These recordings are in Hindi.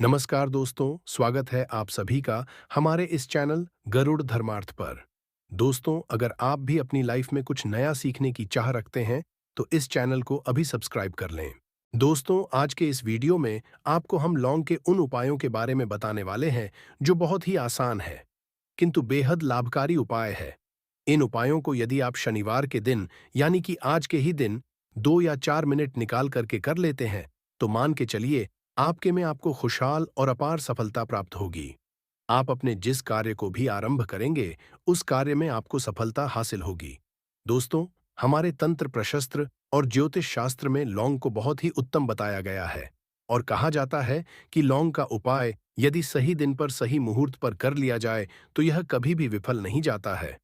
नमस्कार दोस्तों, स्वागत है आप सभी का हमारे इस चैनल गरुड़ धर्मार्थ पर। दोस्तों, अगर आप भी अपनी लाइफ में कुछ नया सीखने की चाह रखते हैं, तो इस चैनल को अभी सब्सक्राइब कर लें। दोस्तों, आज के इस वीडियो में आपको हम लौंग के उन उपायों के बारे में बताने वाले हैं जो बहुत ही आसान है, किंतु बेहद लाभकारी उपाय है। इन उपायों को यदि आप शनिवार के दिन यानी कि आज के ही दिन 2 या 4 मिनट निकाल करके कर लेते हैं, तो मान के चलिए आपके में आपको खुशहाल और अपार सफलता प्राप्त होगी। आप अपने जिस कार्य को भी आरंभ करेंगे, उस कार्य में आपको सफलता हासिल होगी। दोस्तों, हमारे तंत्र प्रशस्त्र और ज्योतिष शास्त्र में लौंग को बहुत ही उत्तम बताया गया है और कहा जाता है कि लौंग का उपाय यदि सही दिन पर सही मुहूर्त पर कर लिया जाए तो यह कभी भी विफल नहीं जाता है।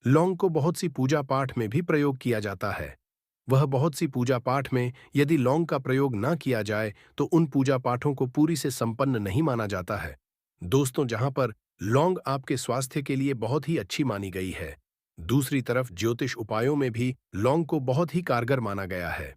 लौंग को बहुत सी पूजा पाठ में भी प्रयोग किया जाता है। वह बहुत सी पूजा पाठ में यदि लौंग का प्रयोग न किया जाए तो उन पूजा पाठों को पूरी से संपन्न नहीं माना जाता है। दोस्तों, जहां पर लौंग आपके स्वास्थ्य के लिए बहुत ही अच्छी मानी गई है, दूसरी तरफ ज्योतिष उपायों में भी लौंग को बहुत ही कारगर माना गया है।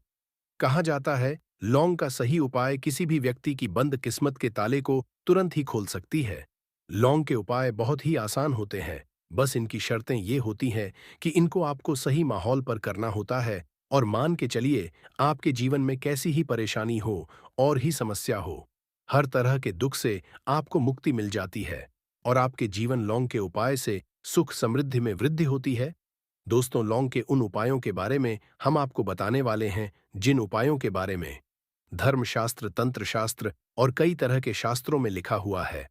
कहा जाता है, लौंग का सही उपाय किसी भी व्यक्ति की बंद किस्मत के ताले को तुरंत ही खोल सकती है। लौंग के उपाय बहुत ही आसान होते हैं, बस इनकी शर्तें ये होती हैं कि इनको आपको सही माहौल पर करना होता है और मान के चलिए आपके जीवन में कैसी ही परेशानी हो और ही समस्या हो, हर तरह के दुख से आपको मुक्ति मिल जाती है और आपके जीवन लौंग के उपाय से सुख समृद्धि में वृद्धि होती है। दोस्तों, लौंग के उन उपायों के बारे में हम आपको बताने वाले हैं जिन उपायों के बारे में धर्मशास्त्र, तंत्र शास्त्र और कई तरह के शास्त्रों में लिखा हुआ है।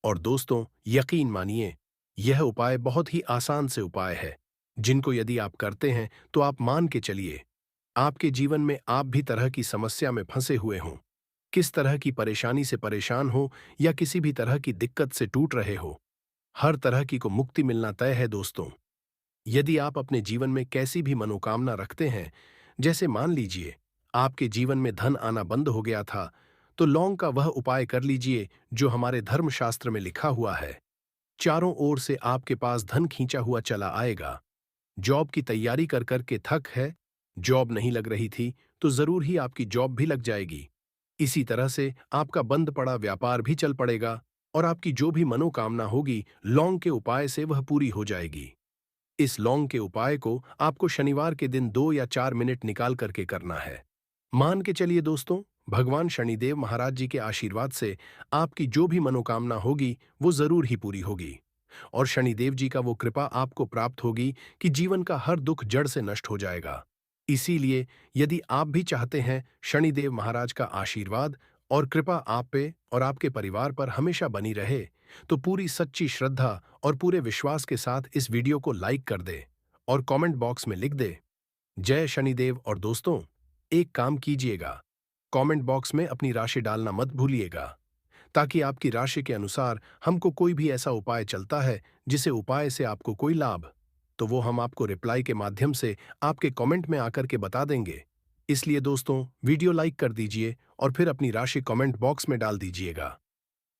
और दोस्तों, यकीन मानिए, यह उपाय बहुत ही आसान से उपाय है जिनको यदि आप करते हैं तो आप मान के चलिए आपके जीवन में आप भी तरह की समस्या में फंसे हुए हों, किस तरह की परेशानी से परेशान हो या किसी भी तरह की दिक्कत से टूट रहे हो, हर तरह की को मुक्ति मिलना तय है। दोस्तों, यदि आप अपने जीवन में कैसी भी मनोकामना रखते हैं, जैसे मान लीजिए आपके जीवन में धन आना बंद हो गया था, तो लौंग का वह उपाय कर लीजिए जो हमारे धर्मशास्त्र में लिखा हुआ है। चारों ओर से आपके पास धन खींचा हुआ चला आएगा। जॉब की तैयारी कर कर के थक है, जॉब नहीं लग रही थी, तो जरूर ही आपकी जॉब भी लग जाएगी। इसी तरह से आपका बंद पड़ा व्यापार भी चल पड़ेगा और आपकी जो भी मनोकामना होगी, लौंग के उपाय से वह पूरी हो जाएगी। इस लौंग के उपाय को आपको शनिवार के दिन 2 या 4 मिनट निकाल करके करना है। मान के चलिए दोस्तों, भगवान शनिदेव महाराज जी के आशीर्वाद से आपकी जो भी मनोकामना होगी वो जरूर ही पूरी होगी और शनिदेव जी का वो कृपा आपको प्राप्त होगी कि जीवन का हर दुख जड़ से नष्ट हो जाएगा। इसीलिए यदि आप भी चाहते हैं शनिदेव महाराज का आशीर्वाद और कृपा आप पे और आपके परिवार पर हमेशा बनी रहे, तो पूरी सच्ची श्रद्धा और पूरे विश्वास के साथ इस वीडियो को लाइक कर दे और कमेंट बॉक्स में लिख दे जय शनिदेव। और दोस्तों, एक काम कीजिएगा, कमेंट बॉक्स में अपनी राशि डालना मत भूलिएगा, ताकि आपकी राशि के अनुसार हमको कोई भी ऐसा उपाय चलता है जिसे उपाय से आपको कोई लाभ, तो वो हम आपको रिप्लाई के माध्यम से आपके कमेंट में आकर के बता देंगे। इसलिए दोस्तों, वीडियो लाइक कर दीजिए और फिर अपनी राशि कमेंट बॉक्स में डाल दीजिएगा।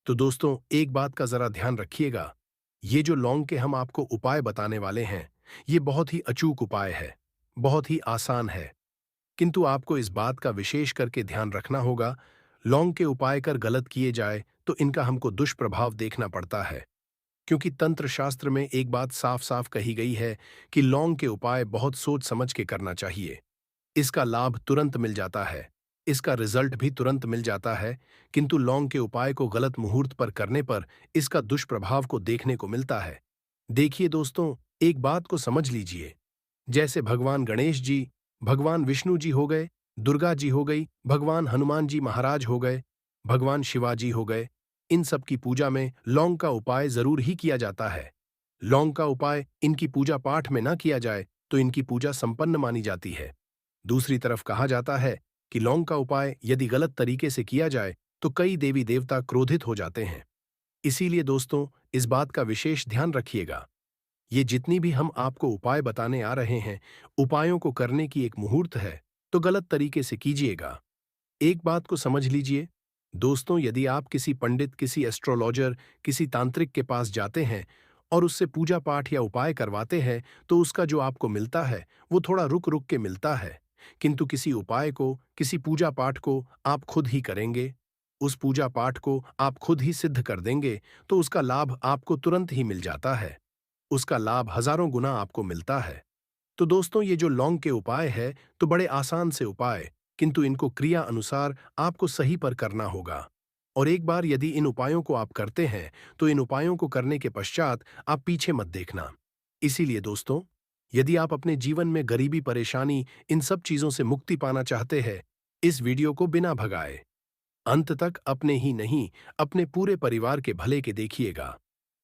तो दोस्तों, एक बात का जरा ध्यान रखिएगा, ये जो लौंग के हम आपको उपाय बताने वाले हैं, ये बहुत ही अचूक उपाय है, बहुत ही आसान है, किंतु आपको इस बात का विशेष करके ध्यान रखना होगा, लौंग के उपाय कर गलत किए जाए तो इनका हमको दुष्प्रभाव देखना पड़ता है। क्योंकि तंत्र शास्त्र में एक बात साफ साफ कही गई है कि लौंग के उपाय बहुत सोच समझ के करना चाहिए। इसका लाभ तुरंत मिल जाता है, इसका रिजल्ट भी तुरंत मिल जाता है, किंतु लौंग के उपाय को गलत मुहूर्त पर करने पर इसका दुष्प्रभाव को देखने को मिलता है। देखिए दोस्तों, एक बात को समझ लीजिए, जैसे भगवान गणेश जी, भगवान विष्णु जी हो गए, दुर्गा जी हो गई, भगवान हनुमान जी महाराज हो गए, भगवान शिवाजी हो गए, इन सब की पूजा में लौंग का उपाय जरूर ही किया जाता है। लौंग का उपाय इनकी पूजा पाठ में ना किया जाए तो इनकी पूजा संपन्न मानी जाती है। दूसरी तरफ कहा जाता है कि लौंग का उपाय यदि गलत तरीके से किया जाए तो कई देवी देवता क्रोधित हो जाते हैं। इसीलिए दोस्तों, इस बात का विशेष ध्यान रखिएगा। ये जितनी भी हम आपको उपाय बताने आ रहे हैं, उपायों को करने की एक मुहूर्त है, तो गलत तरीके से कीजिएगा। एक बात को समझ लीजिए दोस्तों, यदि आप किसी पंडित, किसी एस्ट्रोलॉजर, किसी तांत्रिक के पास जाते हैं और उससे पूजा पाठ या उपाय करवाते हैं, तो उसका जो आपको मिलता है वो थोड़ा रुक रुक के मिलता है, किंतु किसी उपाय को, किसी पूजा पाठ को आप खुद ही करेंगे उस पूजा पाठ को आप खुद ही सिद्ध कर देंगे तो उसका लाभ आपको तुरंत ही मिल जाता है। उसका लाभ हजारों गुना आपको मिलता है। तो दोस्तों, ये जो लौंग के उपाय है तो बड़े आसान से उपाय, किंतु इनको क्रिया अनुसार आपको सही पर करना होगा। और एक बार यदि इन उपायों को आप करते हैं तो इन उपायों को करने के पश्चात आप पीछे मत देखना। इसीलिए दोस्तों, यदि आप अपने जीवन में गरीबी, परेशानी, इन सब चीजों से मुक्ति पाना चाहते हैं, इस वीडियो को बिना भगाए अंत तक अपने ही नहीं, अपने पूरे परिवार के भले के देखिएगा।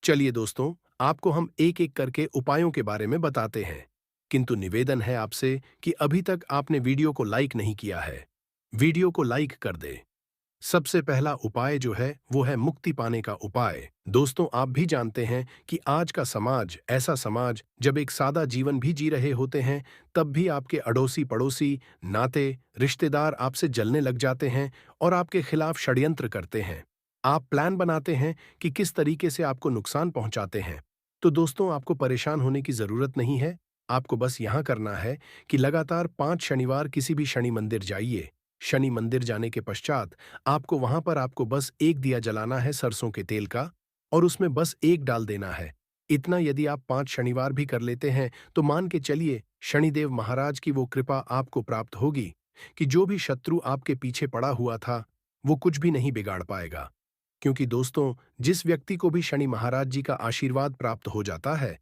चलिए दोस्तों, आपको हम एक एक करके उपायों के बारे में बताते हैं, किंतु निवेदन है आपसे कि अभी तक आपने वीडियो को लाइक नहीं किया है, वीडियो को लाइक कर दे। सबसे पहला उपाय जो है वो है मुक्ति पाने का उपाय। दोस्तों, आप भी जानते हैं कि आज का समाज ऐसा समाज जब एक सादा जीवन भी जी रहे होते हैं तब भी आपके अड़ोसी पड़ोसी, नाते, रिश्तेदार आपसे जलने लग जाते हैं और आपके खिलाफ षड्यंत्र करते हैं। आप प्लान बनाते हैं कि किस तरीके से आपको नुकसान पहुंचाते हैं। तो दोस्तों, आपको परेशान होने की जरूरत नहीं है। आपको बस यहां करना है कि लगातार 5 शनिवार किसी भी शनि मंदिर जाइए। शनि मंदिर जाने के पश्चात आपको वहां पर आपको बस एक दिया जलाना है सरसों के तेल का, और उसमें बस एक डाल देना है। इतना यदि आप 5 शनिवार भी कर लेते हैं तो मान के चलिए शनिदेव महाराज की वो कृपा आपको प्राप्त होगी कि जो भी शत्रु आपके पीछे पड़ा हुआ था वो कुछ भी नहीं बिगाड़ पाएगा। क्योंकि दोस्तों, जिस व्यक्ति को भी शनि महाराज जी का आशीर्वाद प्राप्त हो जाता है,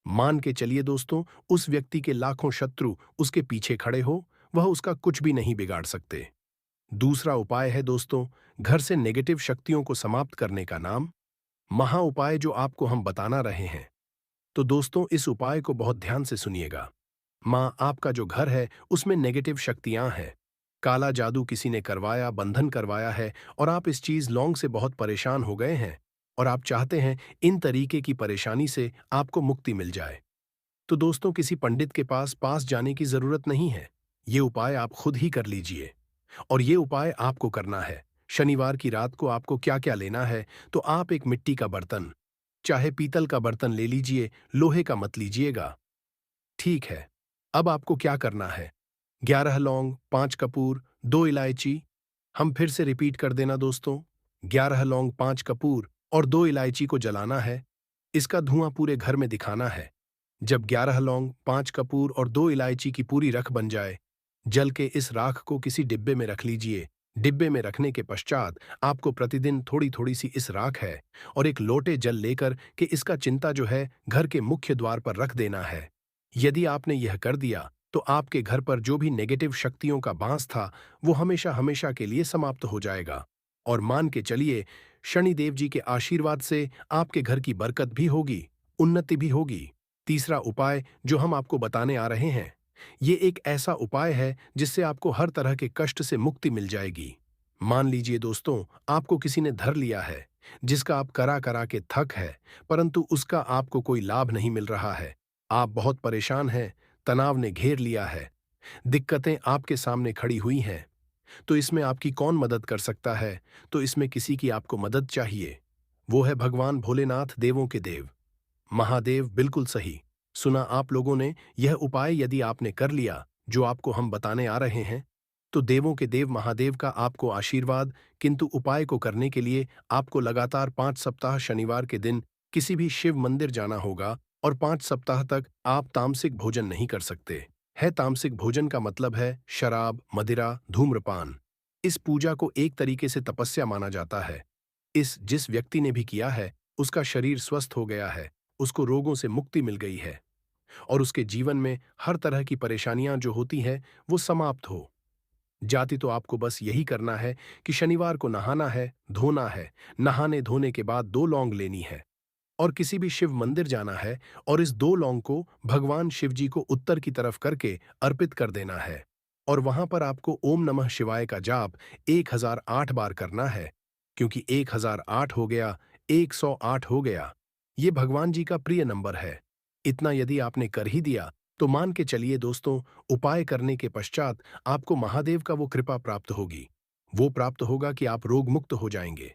मान के चलिए दोस्तों, उस व्यक्ति के लाखों शत्रु उसके पीछे खड़े हो, वह उसका कुछ भी नहीं बिगाड़ सकते। दूसरा उपाय है दोस्तों, घर से नेगेटिव शक्तियों को समाप्त करने का नाम महा उपाय जो आपको हम बताना रहे हैं। तो दोस्तों, इस उपाय को बहुत ध्यान से सुनिएगा। माँ, आपका जो घर है उसमें नेगेटिव शक्तियां हैं, काला जादू किसी ने करवाया, बंधन करवाया है, और आप इस चीज लौंग से बहुत परेशान हो गए हैं और आप चाहते हैं इन तरीके की परेशानी से आपको मुक्ति मिल जाए। तो दोस्तों, किसी पंडित के पास जाने की जरूरत नहीं है। ये उपाय आप खुद ही कर लीजिए। और ये उपाय आपको करना है। शनिवार की रात को आपको क्या क्या लेना है, तो आप एक मिट्टी का बर्तन, चाहे पीतल का बर्तन ले लीजिए, लोहे का मत लीजिएगा। ठीक है। अब आपको क्या करना है? 11 लौंग, 5 कपूर, 2 इलायची। हम फिर से रिपीट कर देना दोस्तों। 11 लौंग, 5 कपूर और 2 इलायची को जलाना है। इसका धुआं पूरे घर में दिखाना है। जब 11 लौंग, 5 कपूर और 2 इलायची की पूरी रख बन जाए, जल के इस राख को किसी डिब्बे में रख लीजिए। डिब्बे में रखने के पश्चात आपको प्रतिदिन थोड़ी थोड़ी सी इस राख है और एक लोटे जल लेकर के इसका चिंता जो है घर के मुख्य द्वार पर रख देना है। यदि आपने यह कर दिया तो आपके घर पर जो भी नेगेटिव शक्तियों का बांस था वो हमेशा हमेशा के लिए समाप्त हो जाएगा। और मान के चलिए, शनिदेव जी के आशीर्वाद से आपके घर की बरकत भी होगी, उन्नति भी होगी। तीसरा उपाय जो हम आपको बताने आ रहे हैं, ये एक ऐसा उपाय है जिससे आपको हर तरह के कष्ट से मुक्ति मिल जाएगी। मान लीजिए दोस्तों, आपको किसी ने धर लिया है, जिसका आप करा करा के थक है, परंतु उसका आपको कोई लाभ नहीं मिल रहा है। आप बहुत परेशान हैं, तनाव ने घेर लिया है, दिक्कतें आपके सामने खड़ी हुई हैं। तो इसमें आपकी कौन मदद कर सकता है? तो इसमें किसी की आपको मदद चाहिए। वो है भगवान भोलेनाथ, देवों के देव महादेव। बिल्कुल सही सुना आप लोगों ने। यह उपाय यदि आपने कर लिया जो आपको हम बताने आ रहे हैं, तो देवों के देव महादेव का आपको आशीर्वाद। किंतु उपाय को करने के लिए आपको लगातार 5 सप्ताह शनिवार के दिन किसी भी शिव मंदिर जाना होगा और 5 सप्ताह तक आप तामसिक भोजन नहीं कर सकते। है तामसिक भोजन का मतलब है शराब, मदिरा, धूम्रपान। इस पूजा को एक तरीके से तपस्या माना जाता है। इस जिस व्यक्ति ने भी किया है उसका शरीर स्वस्थ हो गया है, उसको रोगों से मुक्ति मिल गई है और उसके जीवन में हर तरह की परेशानियां जो होती हैं वो समाप्त हो जाती। तो आपको बस यही करना है कि शनिवार को नहाना है, धोना है, नहाने धोने के बाद 2 लौंग लेनी है और किसी भी शिव मंदिर जाना है और इस 2 लौंग को भगवान शिव जी को उत्तर की तरफ करके अर्पित कर देना है। और वहां पर आपको ओम नमः शिवाय का जाप 1008 बार करना है, क्योंकि 1008 हो गया, 108 हो गया, ये भगवान जी का प्रिय नंबर है। इतना यदि आपने कर ही दिया तो मान के चलिए दोस्तों, उपाय करने के पश्चात आपको महादेव का वो कृपा प्राप्त होगी। वो प्राप्त होगा कि आप रोग मुक्त हो जाएंगे।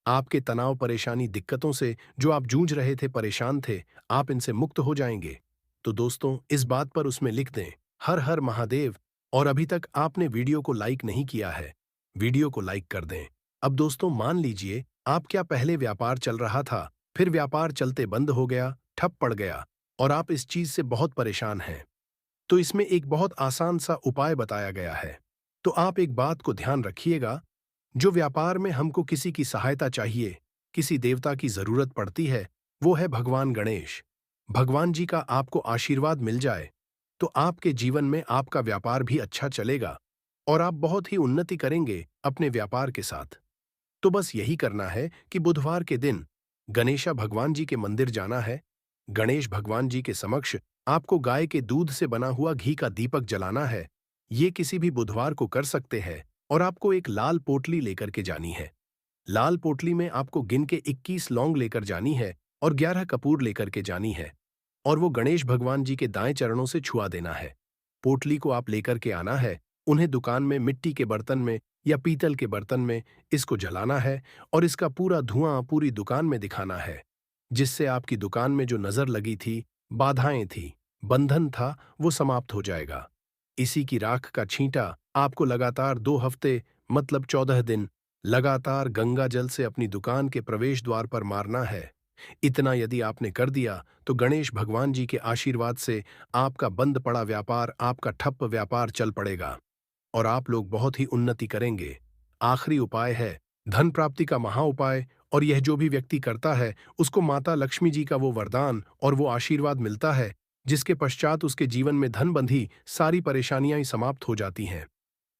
आपके तनाव, परेशानी, दिक्कतों से जो आप जूझ रहे थे, परेशान थे, आप इनसे मुक्त हो जाएंगे। तो दोस्तों, इस बात पर उसमें लिख दें हर हर महादेव। और अभी तक आपने वीडियो को लाइक नहीं किया है, वीडियो को लाइक कर दें। अब दोस्तों मान लीजिए आप क्या पहले व्यापार चल रहा था, फिर व्यापार चलते बंद हो गया, ठप पड़ गया और आप इस चीज से बहुत परेशान हैं। तो इसमें एक बहुत आसान सा उपाय बताया गया है। तो आप एक बात को ध्यान रखिएगा, जो व्यापार में हमको किसी की सहायता चाहिए, किसी देवता की जरूरत पड़ती है, वो है भगवान गणेश। भगवान जी का आपको आशीर्वाद मिल जाए, तो आपके जीवन में आपका व्यापार भी अच्छा चलेगा और आप बहुत ही उन्नति करेंगे अपने व्यापार के साथ। तो बस यही करना है कि बुधवार के दिन गणेशा भगवान जी के मंदिर जाना है। गणेश भगवान जी के समक्ष आपको गाय के दूध से बना हुआ घी का दीपक जलाना है। ये किसी भी बुधवार को कर सकते हैं और आपको एक लाल पोटली लेकर के जानी है। लाल पोटली में आपको गिन के 21 लौंग लेकर जानी है और 11 कपूर लेकर के जानी है और वो गणेश भगवान जी के दाएं चरणों से छुआ देना है। पोटली को आप लेकर के आना है, उन्हें दुकान में मिट्टी के बर्तन में या पीतल के बर्तन में इसको जलाना है और इसका पूरा धुआं पूरी दुकान में दिखाना है, जिससे आपकी दुकान में जो नजर लगी थी, बाधाएं थी, बंधन था, वो समाप्त हो जाएगा। इसी की राख का छींटा आपको लगातार 2 हफ्ते मतलब 14 दिन लगातार गंगा जल से अपनी दुकान के प्रवेश द्वार पर मारना है। इतना यदि आपने कर दिया तो गणेश भगवान जी के आशीर्वाद से आपका बंद पड़ा व्यापार, आपका ठप्प व्यापार चल पड़ेगा और आप लोग बहुत ही उन्नति करेंगे। आखिरी उपाय है धन प्राप्ति का महा उपाय, और यह जो भी व्यक्ति करता है उसको माता लक्ष्मी जी का वो वरदान और वो आशीर्वाद मिलता है, जिसके पश्चात उसके जीवन में धन बंधी सारी परेशानियां ही समाप्त हो जाती हैं।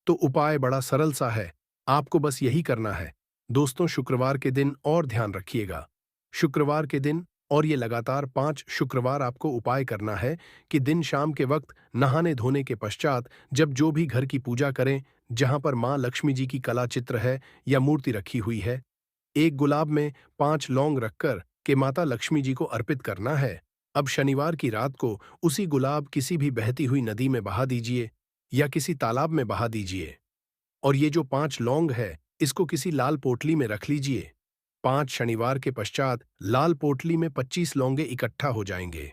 तो उपाय बड़ा सरल सा है, आपको बस यही करना है। दोस्तों, शुक्रवार के दिन और ध्यान रखिएगा। शुक्रवार के दिन और ये लगातार 5 शुक्रवार आपको उपाय करना है कि दिन शाम के वक्त नहाने धोने के पश्चात जब जो भी घर की पूजा करें, जहां पर मां लक्ष्मी जी की कला चित्र है या मूर्ति रखी हुई है, एक गुलाब में 5 लौंग रखकर के माता लक्ष्मी जी को अर्पित करना है। अब शनिवार की रात को उसी गुलाब किसी भी बहती हुई नदी में बहा दीजिए या किसी तालाब में बहा दीजिए और ये जो 5 लौंग है, इसको किसी लाल पोटली में रख लीजिए। 5 शनिवार के पश्चात लाल पोटली में 25 लौंगे इकट्ठा हो जाएंगे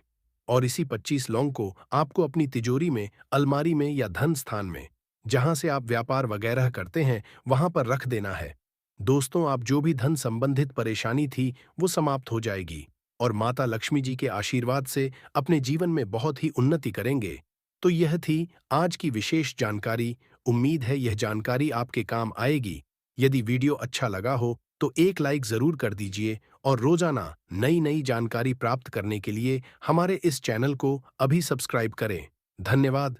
और इसी 25 लौंग को आपको अपनी तिजोरी में, अलमारी में या धन स्थान में, जहां से आप व्यापार वगैरह करते हैं, वहां पर रख देना है। दोस्तों, आप जो भी धन संबंधित परेशानी थी, वो समाप्त हो जाएगी और माता लक्ष्मी जी के आशीर्वाद से अपने जीवन में बहुत ही उन्नति करेंगे। तो यह थी आज की विशेष जानकारी। उम्मीद है यह जानकारी आपके काम आएगी। यदि वीडियो अच्छा लगा हो तो एक लाइक जरूर कर दीजिए और रोजाना नई नई जानकारी प्राप्त करने के लिए हमारे इस चैनल को अभी सब्सक्राइब करें। धन्यवाद।